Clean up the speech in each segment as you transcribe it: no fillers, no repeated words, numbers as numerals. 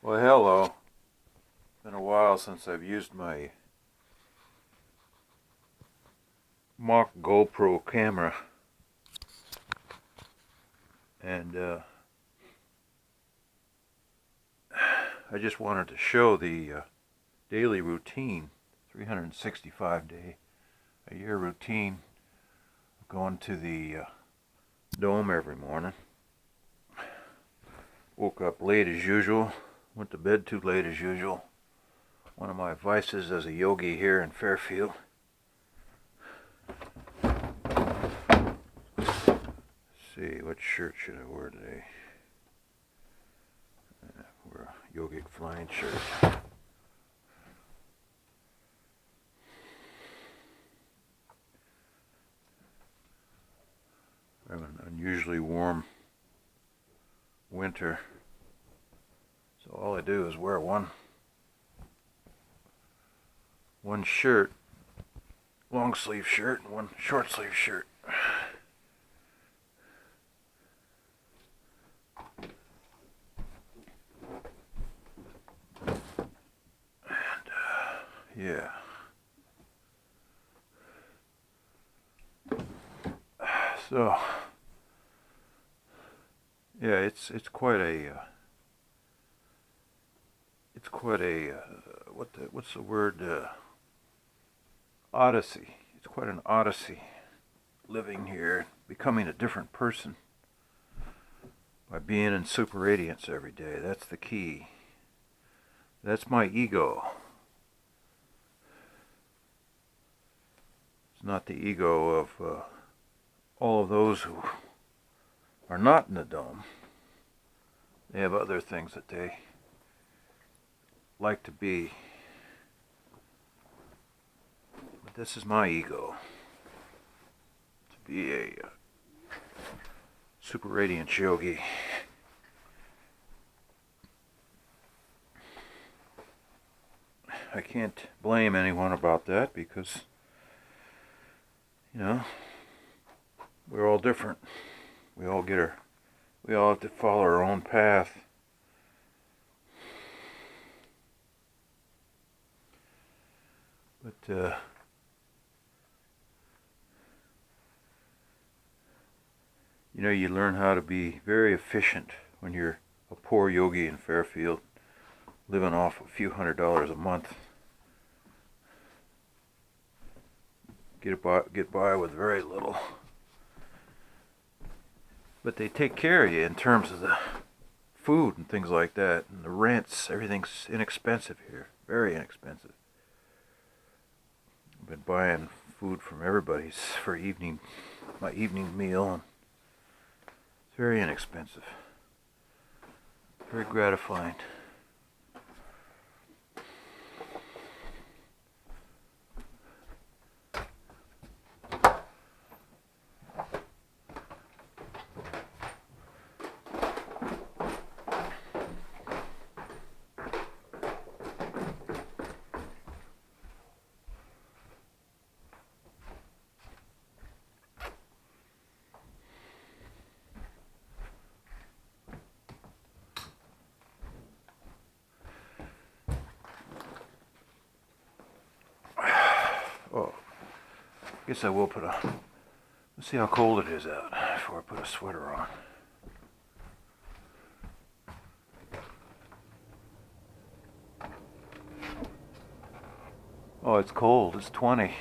Well, hello. It's been a while since I've used my mock GoPro camera, and I just wanted to show the daily routine, 365 day a year routine, going to the dome every morning. Woke up late as usual, went to bed too late as usual. One of my vices as a yogi here in Fairfield. See, what shirt should I wear today? Wear a yogic flying shirt. I have an unusually warm winter, so all I do is wear one shirt, long sleeve shirt, and one short sleeve shirt. Yeah. So, yeah, it's quite a what's the word? Odyssey. It's quite an odyssey living here, becoming a different person by being in super radiance every day. That's the key. That's my ego. It's not the ego of all of those who are not in the dome. They have other things that they like to be. But this is my ego. To be a super radiant yogi. I can't blame anyone about that because, you know, we're all different. We all have to follow our own path. But you learn how to be very efficient when you're a poor yogi in Fairfield, living off a few $100s a month. Get by with very little. But they take care of you in terms of the food and things like that, and the rents. Everything's inexpensive here, very inexpensive. I've been buying food from everybody's for my evening meal, and it's very inexpensive. Very gratifying. Oh, I guess I will let's see how cold it is out before I put a sweater on. Oh, it's cold. It's 20.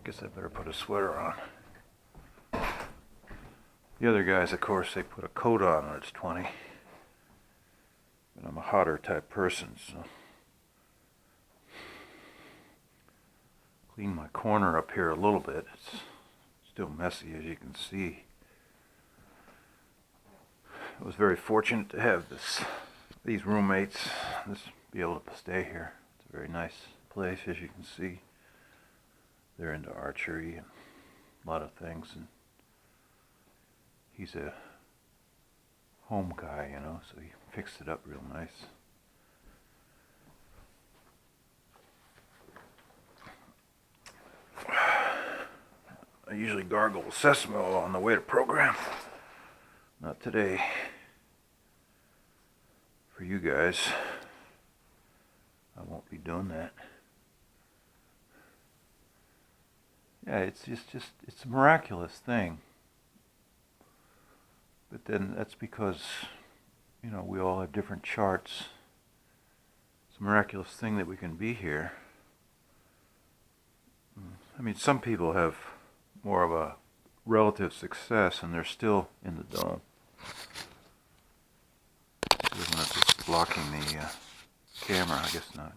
Guess I better put a sweater on. The other guys, of course, they put a coat on when it's 20. But I'm a hotter type person, so. Clean my corner up here a little bit. It's still messy, as you can see. I was very fortunate to have these roommates, be able to stay here. It's a very nice place, as you can see. They're into archery and a lot of things, and he's a home guy, so he fixed it up real nice. I usually gargle Sesamo on the way to program. Not today. for you guys. I won't be doing that. Yeah, it's it's a miraculous thing. But then that's because, you know, we all have different charts. It's a miraculous thing that we can be here. I mean, some people have more of a relative success and they're still in the dome. I'm not just blocking the camera, I guess not.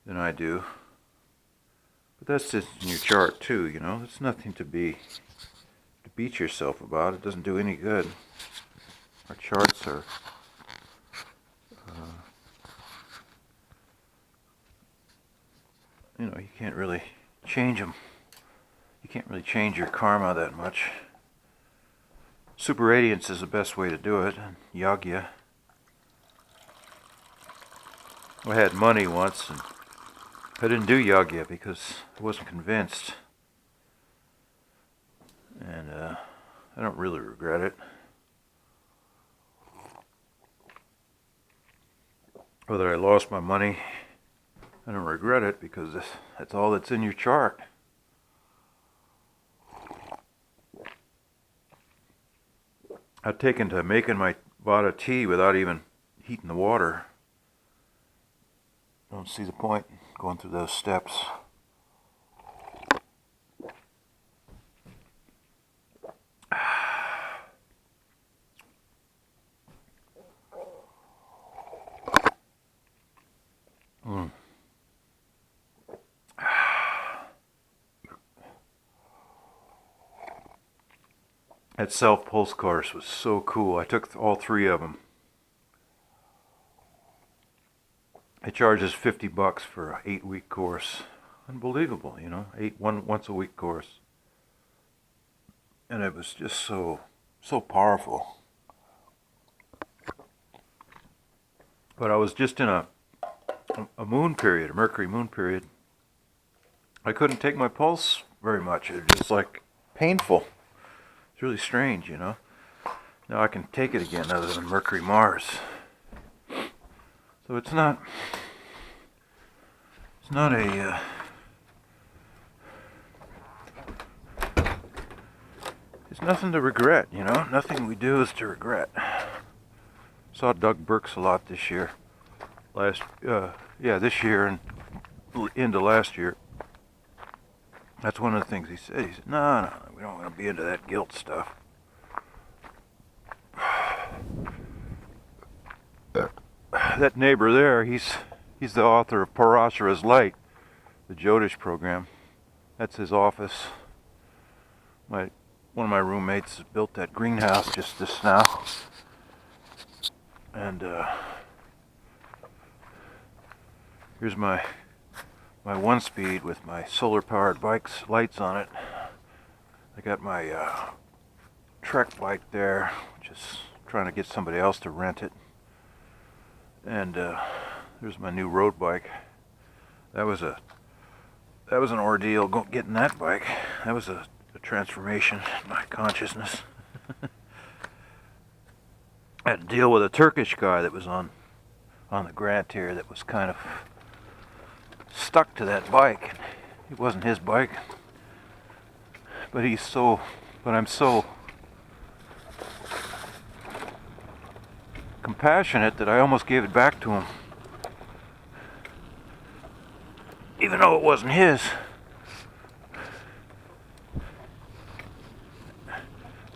Than I do. But that's just in your chart too, you know. It's nothing to beat yourself about. It doesn't do any good. Our charts are you know, you can't really change them. You can't really change your karma that much. Super radiance is the best way to do it. And yagya. I had money once and I didn't do yagya because I wasn't convinced. And I don't really regret it. Whether I lost my money, I don't regret it because that's all that's in your chart. I've taken to making my vada tea without even heating the water. Don't see the point going through those steps. That self-pulse course was so cool. I took all 3 of them. It charges $50 for an 8-week course. Unbelievable, you know, once a week course. And it was just so powerful. But I was just in a moon period, a Mercury moon period. I couldn't take my pulse very much. It was just like painful. It's really strange, you know. Now I can take it again other than Mercury Mars. So it's not a it's nothing to regret, you know. Nothing we do is to regret. Saw Doug Burks a lot this year. This year and into last year. That's one of the things he said. He said, no, we don't want to be into that guilt stuff. That neighbor there, he's the author of Parashara's Light, the Jyotish program. That's his office. One of my roommates built that greenhouse just this now. And here's my 1-speed with my solar-powered bike's lights on it. I got my Trek bike there, just trying to get somebody else to rent it. And there's my new road bike. That was an ordeal getting that bike. That was a transformation in my consciousness. I had to deal with a Turkish guy that was on the grant here that was kind of stuck to that bike. It wasn't his bike, but I'm so compassionate that I almost gave it back to him, even though it wasn't his.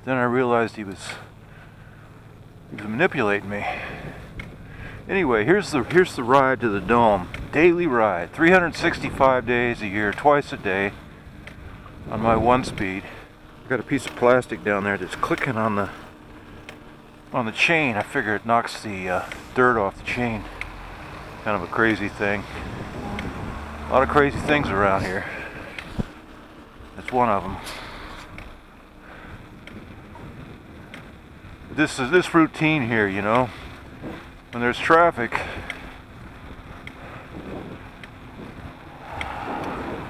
Then I realized he was manipulating me. Anyway, here's the ride to the dome. Daily ride, 365 days a year, twice a day, on my 1-speed. Got a piece of plastic down there that's clicking on the chain. I figure it knocks the dirt off the chain. Kind of a crazy thing. A lot of crazy things around here. That's one of them. This routine here, you know. When there's traffic,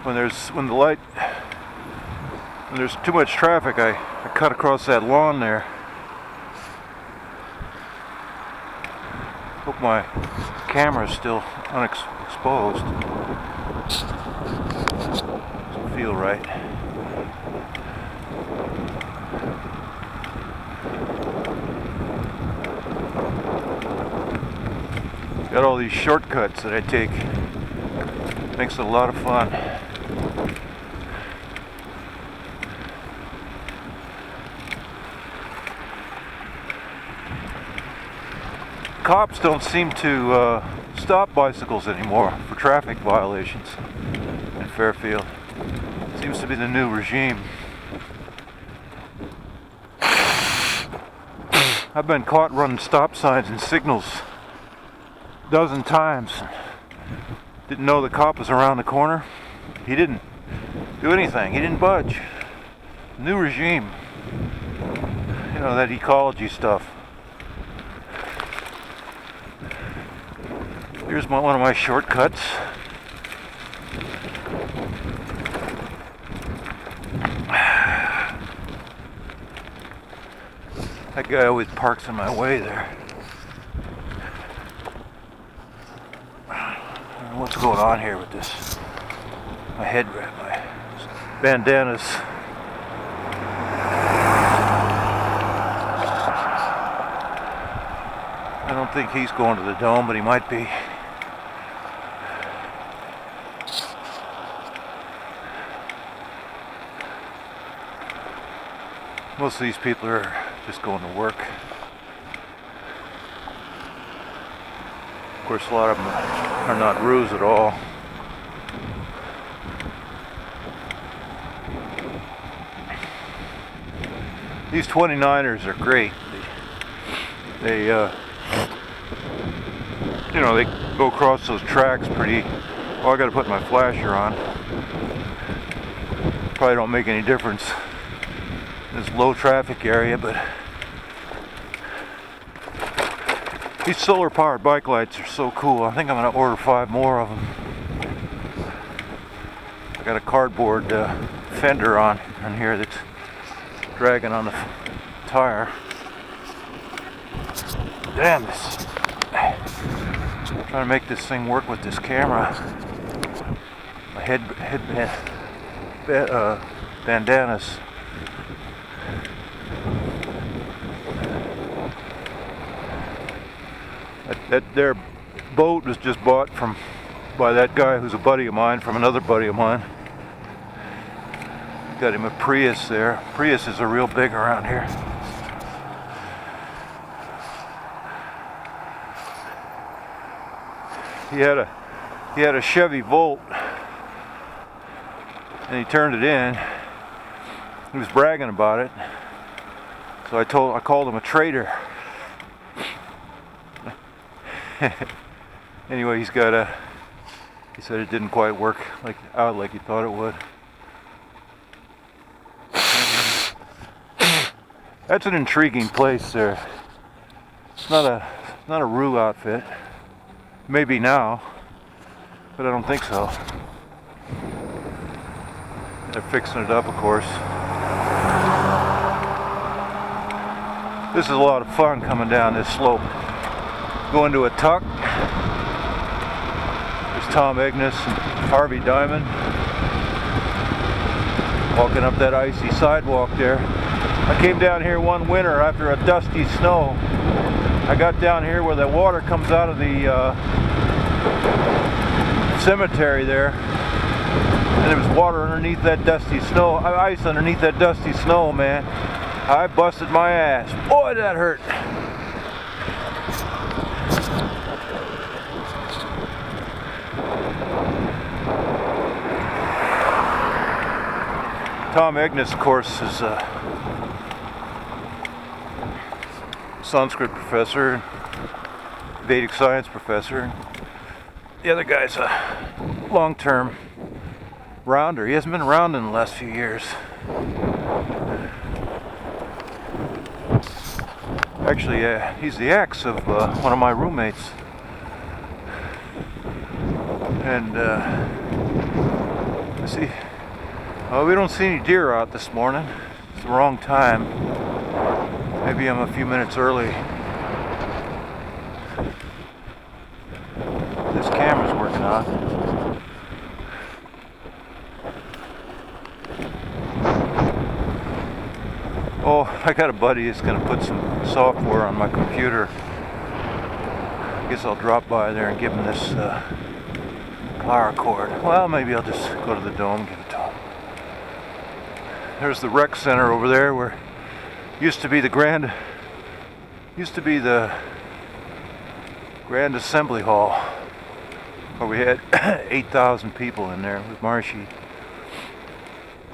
when there's too much traffic, I cut across that lawn there. Hope my camera's still unexposed. Doesn't feel right. Got all these shortcuts that I take. Makes it a lot of fun. Cops don't seem to stop bicycles anymore for traffic violations in Fairfield. Seems to be the new regime. I've been caught running stop signs and signals a dozen times. Didn't know the cop was around the corner. He didn't do anything. He didn't budge. New regime. You know, that ecology stuff. Here's one of my shortcuts. That guy always parks in my way there. I don't know what's going on here with this. My head wrap, my bandanas. I don't think he's going to the dome, but he might be. Most of these people are just going to work. Of course, a lot of them are not ruse at all. These 29ers are great. They you know, they go across those tracks pretty. Well, I got to put my flasher on. Probably don't make any difference in this low traffic area, but these solar powered bike lights are so cool. I think I'm going to order 5 more of them. I got a cardboard fender on here that's dragging on the tire. Damn this. I'm trying to make this thing work with this camera. My bandanas. Their boat was just bought by that guy who's a buddy of mine from another buddy of mine. Got him a Prius there. Priuses are real big around here. He had a Chevy Volt, and he turned it in. He was bragging about it, so I called him a traitor. Anyway, he said it didn't quite work out like he thought it would. That's an intriguing place there. It's not a Rue outfit. Maybe now, but I don't think so. They're fixing it up, of course. This is a lot of fun coming down this slope. Going to a tuck. There's Tom Ignis and Harvey Diamond walking up that icy sidewalk there. I came down here one winter after a dusty snow. I got down here where the water comes out of the cemetery there, and there was water underneath that dusty snow, ice underneath that dusty snow, man. I busted my ass. Boy, that hurt. Tom Ignis, of course, is a Sanskrit professor, Vedic science professor. The other guy's a long-term rounder. He hasn't been around in the last few years. Actually, he's the ex of one of my roommates. And let's see. Oh, we don't see any deer out this morning. It's the wrong time. Maybe I'm a few minutes early. This camera's working out. Oh, I got a buddy that's going to put some software on my computer. I guess I'll drop by there and give him this power cord. Well, maybe I'll just go to the dome and give it to him. There's the rec center over there where used to be the Grand Assembly Hall, where we had 8,000 people in there. It was marshy.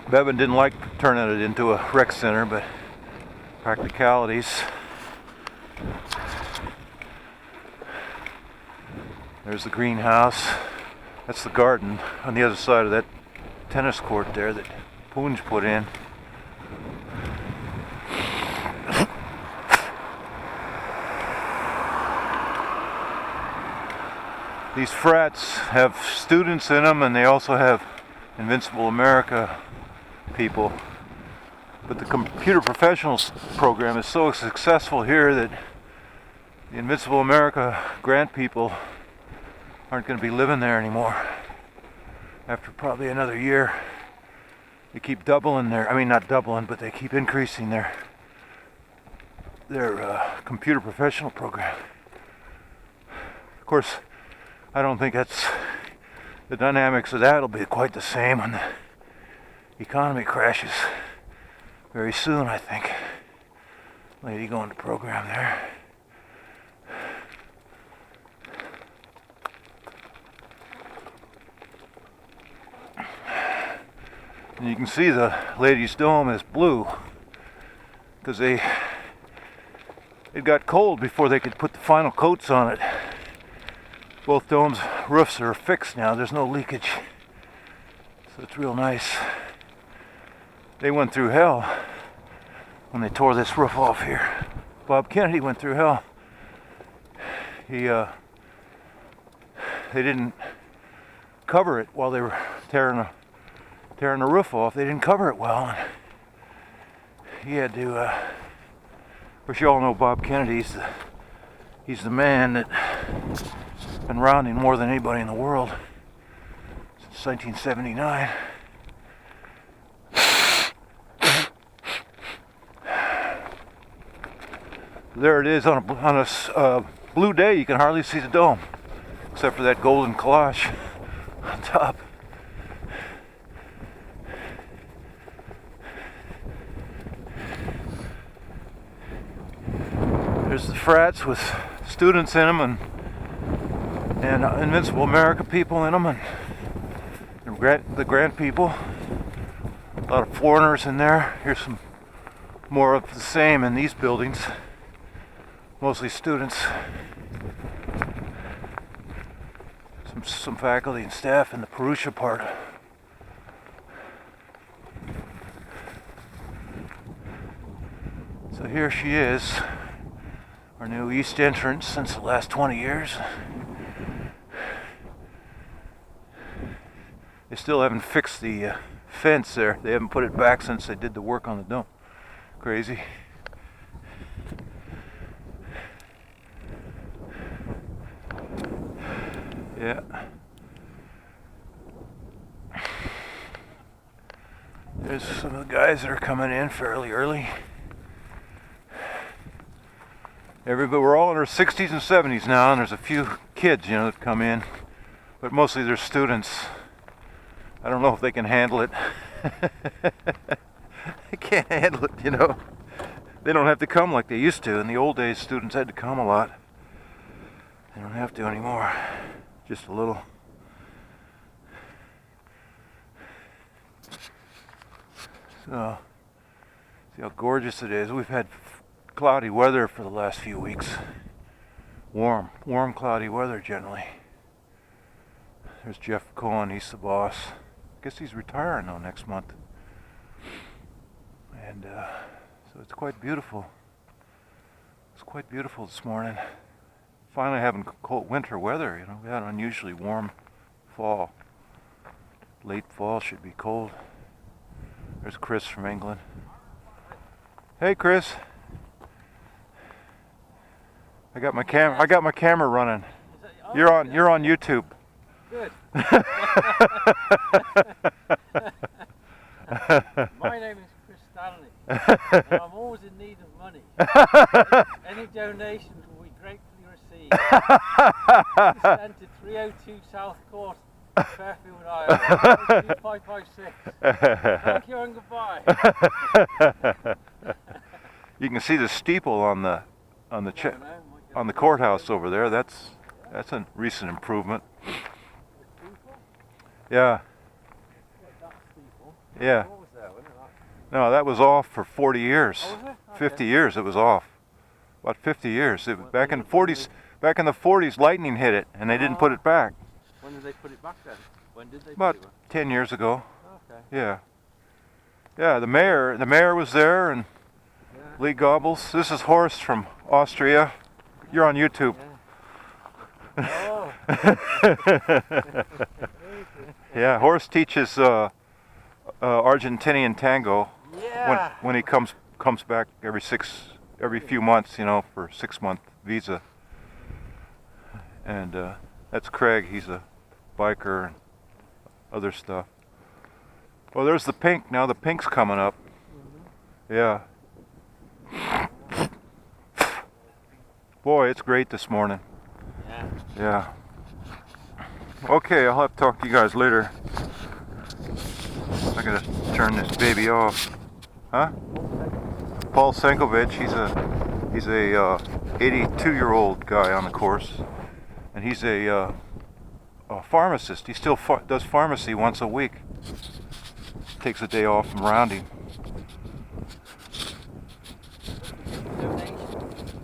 Bevan didn't like turning it into a rec center, but practicalities. There's the greenhouse. That's the garden on the other side of that tennis court there that Poonj put in. These frats have students in them, and they also have Invincible America people. But the Computer Professionals program is so successful here that the Invincible America grant people aren't going to be living there anymore. After probably another year, they keep doubling their, not doubling, but they keep increasing their computer professional program. Of course, I don't think that's, the dynamics of that will be quite the same when the economy crashes very soon, I think. Lady going to program there. And you can see the lady's dome is blue because it got cold before they could put the final coats on it. Both domes' roofs are fixed now. There's no leakage, so it's real nice. They went through hell when they tore this roof off here. Bob Kennedy went through hell. They didn't cover it while they were tearing the roof off. They didn't cover it well. And he had to. Of course, you all know Bob Kennedy. He's the man that's been rounding more than anybody in the world since 1979. There it is on a blue day. You can hardly see the dome, except for that golden cloche on top. There's the frats with students in them and Invincible America people in them, and the grant people. A lot of foreigners in there. Here's some more of the same in these buildings. Mostly students. Some faculty and staff in the Purusha part. So here she is, our new east entrance since the last 20 years. They still haven't fixed the fence there. They haven't put it back since they did the work on the dome. Crazy. Yeah. There's some of the guys that are coming in fairly early. We're all in our 60s and 70s now, and there's a few kids, that come in, but mostly they're students. I don't know if they can handle it. They can't handle it, They don't have to come like they used to. In the old days, students had to come a lot. They don't have to anymore. Just a little. So, see how gorgeous it is. We've had cloudy weather for the last few weeks. Warm, cloudy weather generally. There's Jeff Cohen, he's the boss. I guess he's retiring though next month. And so it's quite beautiful. It's quite beautiful this morning. Finally having cold winter weather, We had an unusually warm fall. Late fall should be cold. There's Chris from England. Hey Chris. I got my camera running. You're on YouTube. Good. My name is Chris Stanley, and I'm always in need of money. Any donations will be gratefully received. Send to 302 South Court, Fairfield, Iowa, 2556. Thank you and goodbye. You can see the steeple on the courthouse over there. That's a recent improvement. Yeah. Yeah. No, that was off for 40 years. Oh, was it? Okay. 50 years it was off. About 50 years. Back in the 40s, lightning hit it, and they didn't put it back. When did they put it back then? When did they About put it back? 10 years ago. Okay. Yeah. Yeah, the mayor was there, and Lee Gobbles. This is Horst from Austria. You're on YouTube. Yeah. Yeah, Horst teaches Argentinian tango. Yeah. When he comes back every few months, you know, for 6-month visa. And that's Craig. He's a biker and other stuff. Oh, there's the pink. Now the pink's coming up. Yeah. Boy, it's great this morning. Yeah. Okay, I'll have to talk to you guys later. I gotta turn this baby off. Huh? Paul Senkovich, he's a 82-year-old guy on the course, and he's a pharmacist. He still does pharmacy once a week. Takes a day off from rounding.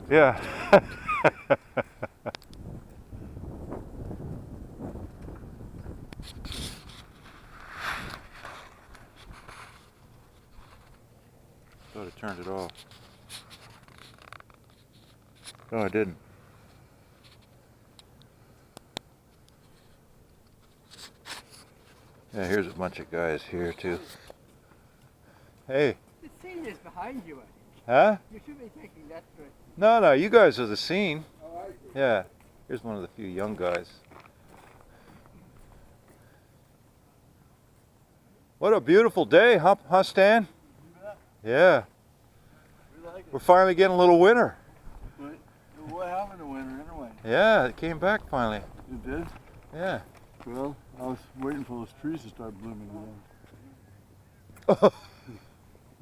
Yeah. Thought I turned it off. No, I didn't. Yeah, here's a bunch of guys here too. Hey. The scene is behind you, I think. Huh? You should be taking that straight. No, you guys are the scene. Oh, I see. Yeah. Here's one of the few young guys. What a beautiful day, huh Stan? Yeah. We're finally getting a little winter. What happened to winter anyway? Yeah, it came back finally. It did? Yeah. Well, I was waiting for those trees to start blooming again.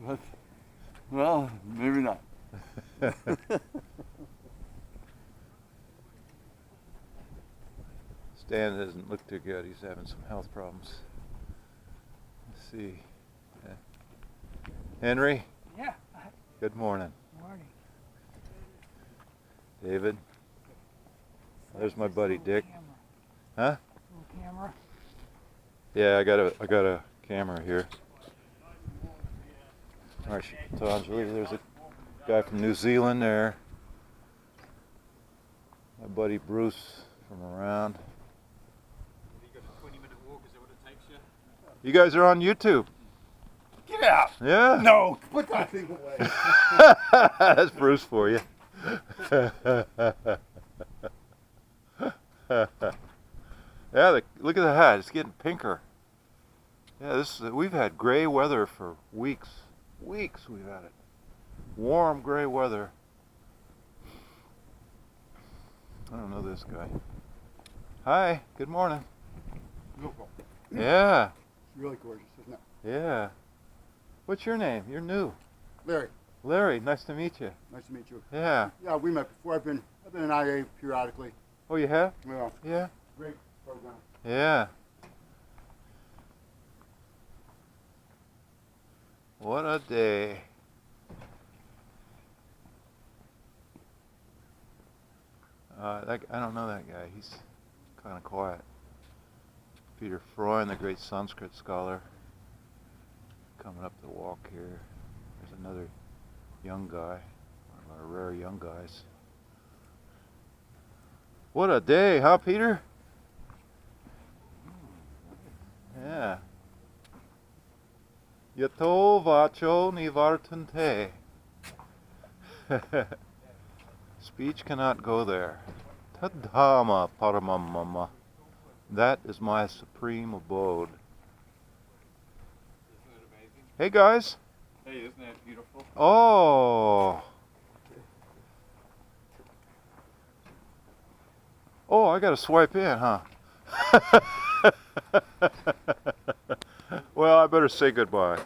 But, well, maybe not. Stan doesn't look too good. He's having some health problems. Let's see. Henry? Yeah. Good morning. Morning. David? There's my buddy Dick. Huh? Little camera. Yeah, I got a camera here. Architecturally, there's a guy from New Zealand there. My buddy Bruce from around. You guys are on YouTube. Get out! Yeah. No! Put that thing away! That's Bruce for you. Yeah, look at the hat. It's getting pinker. Yeah, we've had gray weather for weeks. Weeks we've had it. Warm gray weather. I don't know this guy. Hi, good morning. Beautiful. Yeah, It's really gorgeous, isn't it? yeah. What's your name? You're new. Larry, Larry, nice to meet you. nice to meet you. Yeah. Yeah, we met before. I've been in IA periodically. Oh, you have? Well, Yeah. great program. Yeah. What a day. I don't know that guy. He's kind of quiet. Peter Freund, the great Sanskrit scholar, coming up the walk here. There's another young guy, one of our rare young guys. What a day, huh, Peter? Yeah. Yato vacho nivartante. Speech cannot go there. Tadama Paramamama. That is my supreme abode. Isn't it amazing? Hey guys. Hey, isn't that beautiful? Oh. Oh, I gotta swipe in, huh? Well, I better say goodbye.